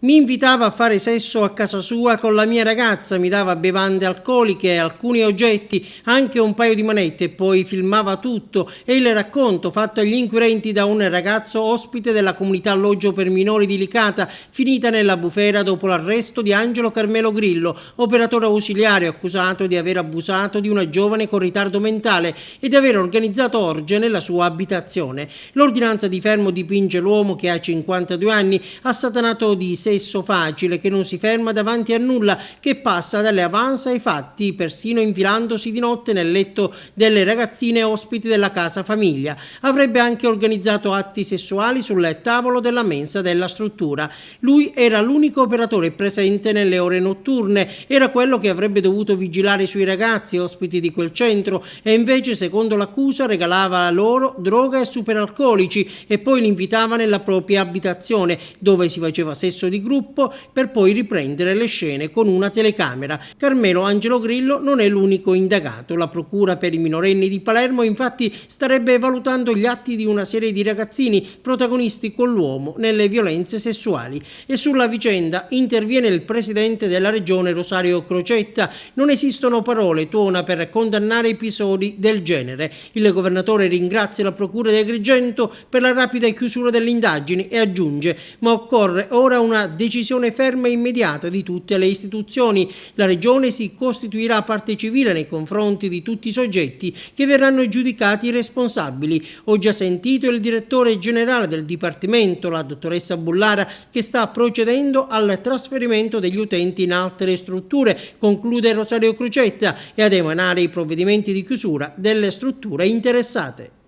Mi invitava a fare sesso a casa sua con la mia ragazza, mi dava bevande alcoliche, alcuni oggetti, anche un paio di manette, poi filmava tutto e il racconto fatto agli inquirenti da un ragazzo ospite della comunità alloggio per minori di Licata, finita nella bufera dopo l'arresto di Angelo Carmelo Grillo, operatore ausiliario accusato di aver abusato di una giovane con ritardo mentale e di aver organizzato orge nella sua abitazione. L'ordinanza di fermo dipinge l'uomo che ha 52 anni, assatanato di sesso facile, che non si ferma davanti a nulla, che passa dalle avance ai fatti, persino infilandosi di notte nel letto delle ragazzine ospiti della casa famiglia. Avrebbe anche organizzato atti sessuali sul tavolo della mensa della struttura. Lui era l'unico operatore presente nelle ore notturne, era quello che avrebbe dovuto vigilare sui ragazzi ospiti di quel centro e invece, secondo l'accusa, regalava loro droga e superalcolici e poi li invitava nella propria abitazione, dove si faceva sesso di gruppo per poi riprendere le scene con una telecamera. Carmelo Angelo Grillo non è l'unico indagato. La procura per i minorenni di Palermo infatti starebbe valutando gli atti di una serie di ragazzini protagonisti con l'uomo nelle violenze sessuali. E sulla vicenda interviene il presidente della regione Rosario Crocetta. Non esistono parole, tuona, per condannare episodi del genere. Il governatore ringrazia la procura di Agrigento per la rapida chiusura delle indagini e aggiunge: ma occorre ora una decisione ferma e immediata di tutte le istituzioni. La regione si costituirà parte civile nei confronti di tutti i soggetti che verranno giudicati responsabili. Ho già sentito il direttore generale del Dipartimento, la dottoressa Bullara, che sta procedendo al trasferimento degli utenti in altre strutture, conclude Rosario Crocetta, e ad emanare i provvedimenti di chiusura delle strutture interessate.